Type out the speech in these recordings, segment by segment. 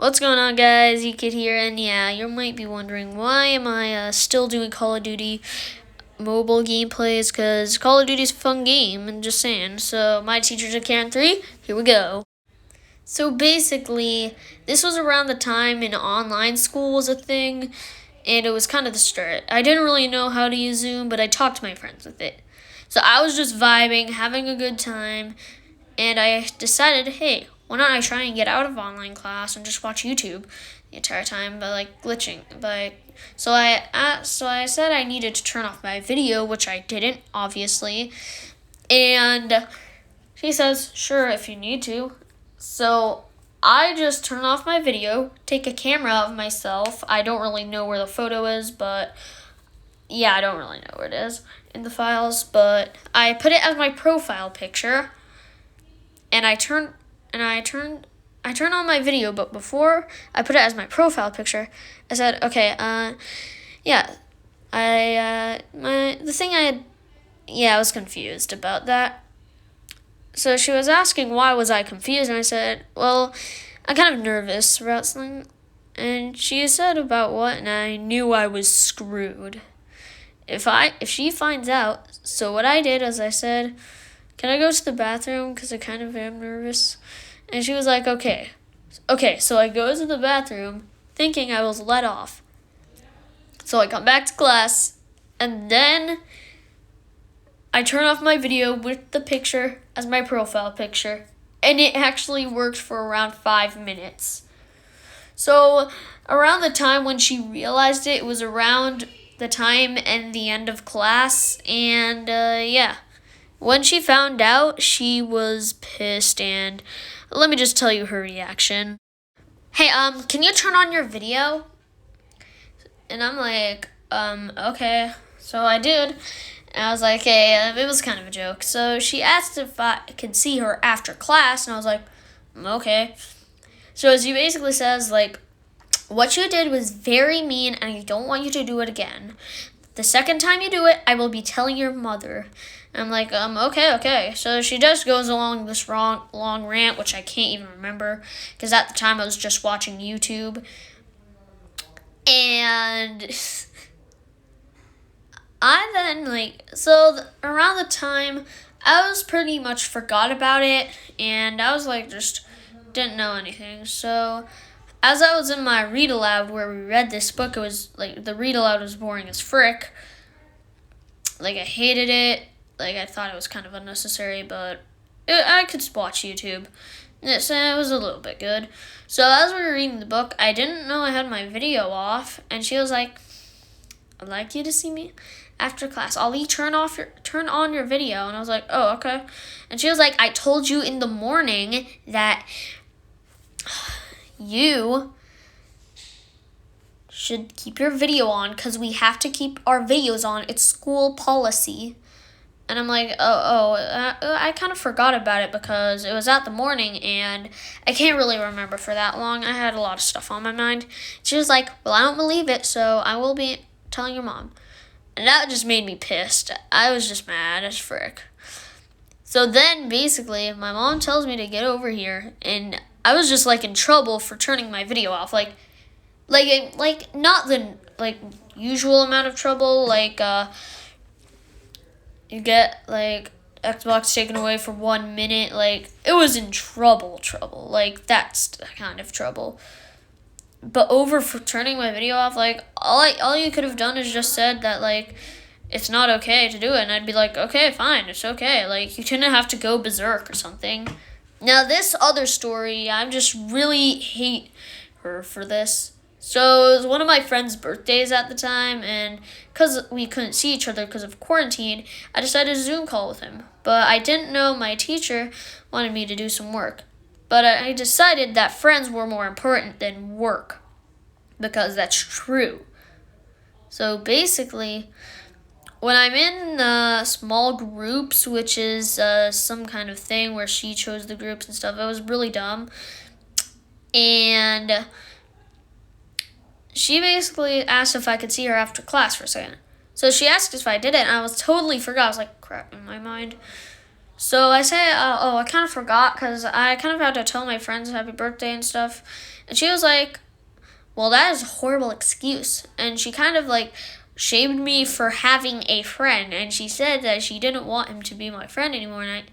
What's going on, guys? Ekid here, and yeah, you might be wondering, why am I still doing Call of Duty mobile gameplays? Because Call of Duty is a fun game, and just saying. So, my teachers at Karen 3, here we go. So basically, this was around the time in online school was a thing, and it was kind of the start. I didn't really know how to use Zoom, but I talked to my friends with it. So I was just vibing, having a good time, and I decided, hey, why don't I try and get out of online class and just watch YouTube the entire time by glitching. So I said I needed to turn off my video, which I didn't, obviously. And she says, sure, if you need to. So I just turn off my video, take a camera of myself. I don't really know where the photo is, but yeah, I don't really know where it is in the files, but I put it as my profile picture. And I turned on my video, but before I put it as my profile picture, I said, okay, I was confused about that. So she was asking why was I confused, and I said, well, I'm kind of nervous about something. And she said about what, and I knew I was screwed. If she finds out, so what I did is I said, can I go to the bathroom because I kind of am nervous? And she was like, okay. So I go to the bathroom thinking I was let off. So I come back to class, and then I turn off my video with the picture as my profile picture, and it actually worked for around 5 minutes. So around the time when she realized it was around the time and the end of class, and when she found out, she was pissed, and let me just tell you her reaction. Hey, can you turn on your video? And I'm like, okay. So I did, and I was like, hey, it was kind of a joke. So she asked if I could see her after class, and I was like, okay. So she basically says, what you did was very mean, and I don't want you to do it again. The second time you do it, I will be telling your mother. And I'm like, okay. So she just goes along this long rant, which I can't even remember, because at the time I was just watching YouTube. And I then, around the time, I was pretty much forgot about it, and I was just didn't know anything. So as I was in my read aloud where we read this book, it was the read aloud was boring as frick. I hated it. I thought it was kind of unnecessary, but I could watch YouTube. It was a little bit good. So as we were reading the book, I didn't know I had my video off, and she was like, I'd like you to see me after class. Ollie, turn on your video. And I was like, oh, okay. And she was like, I told you in the morning that you should keep your video on because we have to keep our videos on. It's school policy. And I'm like, I kind of forgot about it because it was at the morning and I can't really remember for that long. I had a lot of stuff on my mind. She was like, well, I don't believe it, so I will be telling your mom. And that just made me pissed. I was just mad as frick. So then, basically, my mom tells me to get over here, and I was just, in trouble for turning my video off. Not the, usual amount of trouble, you get, Xbox taken away for 1 minute, it was in trouble, that's the kind of trouble. But over for turning my video off, all you could have done is just said that, it's not okay to do it, and I'd be like, okay, fine, it's okay, you didn't have to go berserk or something. Now, this other story, I just really hate her for this. So, it was one of my friend's birthdays at the time, and because we couldn't see each other because of quarantine, I decided to Zoom call with him. But I didn't know my teacher wanted me to do some work. But I decided that friends were more important than work, because that's true. So, basically, when I'm in small groups, which is some kind of thing where she chose the groups and stuff, it was really dumb. And she basically asked if I could see her after class for a second. So she asked if I did it, and I was totally forgot. I was like, crap in my mind. So I say, I kind of forgot because I kind of had to tell my friends happy birthday and stuff. And she was like, well, that is a horrible excuse. And she kind of like shamed me for having a friend. And she said that she didn't want him to be my friend anymore. And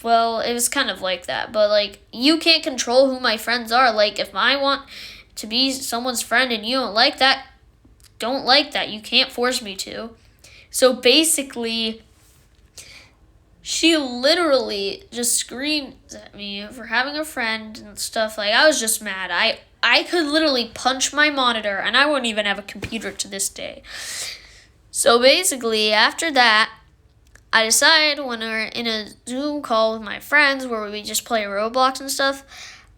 well, it was kind of like that. But like, you can't control who my friends are. Like, if I want to be someone's friend and you don't like that, don't like that. You can't force me to. So basically, she literally just screams at me for having a friend and stuff. Like, I was just mad. I could literally punch my monitor, and I wouldn't even have a computer to this day. So basically, after that, I decided when we were in a Zoom call with my friends where we just play Roblox and stuff,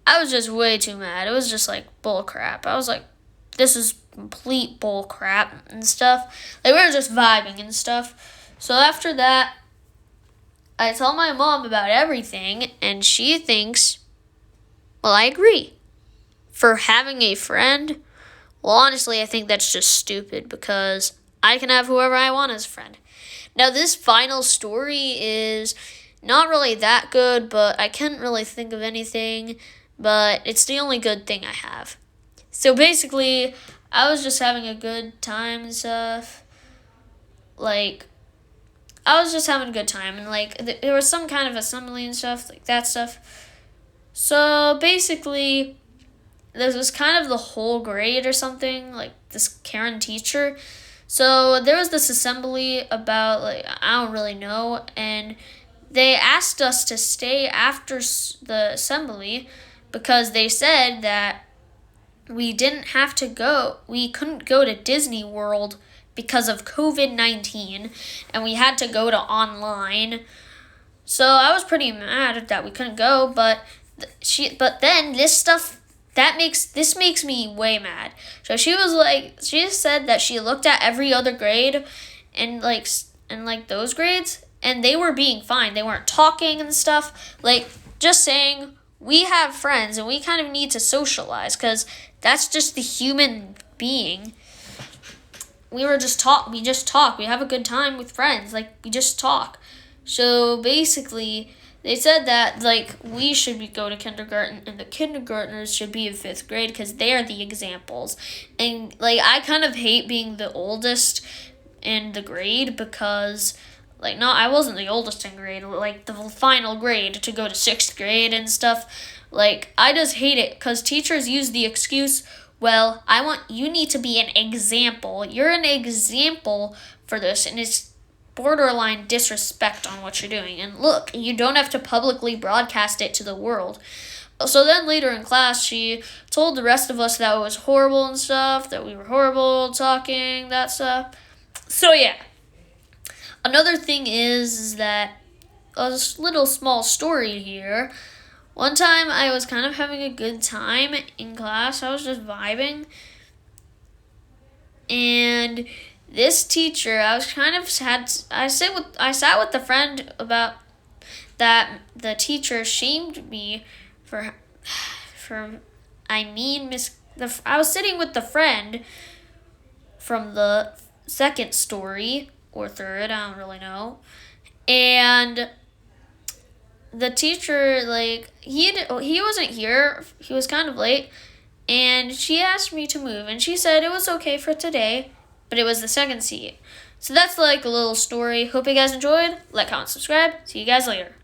I was just way too mad. It was just like bull crap. I was like, this is complete bull crap and stuff. Like, we were just vibing and stuff. So after that, I tell my mom about everything, and she thinks, well, I agree. For having a friend, well, honestly, I think that's just stupid because I can have whoever I want as a friend. Now, this final story is not really that good, but I can't really think of anything, but it's the only good thing I have. So basically, I was just having a good time and stuff. Like, I was just having a good time, and like, there was some kind of assembly and stuff, like that stuff. So basically, this was kind of the whole grade or something, like this Karen teacher. So there was this assembly about, like, I don't really know, and they asked us to stay after the assembly because they said that we couldn't go to Disney World because of COVID-19, and we had to go to online. So I was pretty mad that we couldn't go, but then this makes me way mad. So she said that she looked at every other grade and those grades, and they were being fine. They weren't talking and stuff. Like, just saying, we have friends and we kind of need to socialize because that's just the human being. We just talk. We have a good time with friends. Like, we just talk. So basically, they said that, like, we should go to kindergarten and the kindergartners should be in 5th grade because they are the examples. And, like, I kind of hate being the oldest in the grade because, like, no, I wasn't the oldest in grade. Like, the final grade to go to 6th grade and stuff. Like, I just hate it because teachers use the excuse, well, you need to be an example. You're an example for this, and it's borderline disrespect on what you're doing. And look, you don't have to publicly broadcast it to the world. So then later in class, she told the rest of us that it was horrible and stuff, that we were horrible talking, that stuff. So yeah. Another thing is that a little small story here. One time I was kind of having a good time in class. I was just vibing. And this teacher, I was kind of sad. I sat with the friend about that the teacher shamed me I was sitting with the friend from the second story or third, I don't really know. And the teacher, like, he wasn't here. He was kind of late. And she asked me to move. And she said it was okay for today, but it was the second seat. So that's like a little story. Hope you guys enjoyed. Like, comment, subscribe. See you guys later.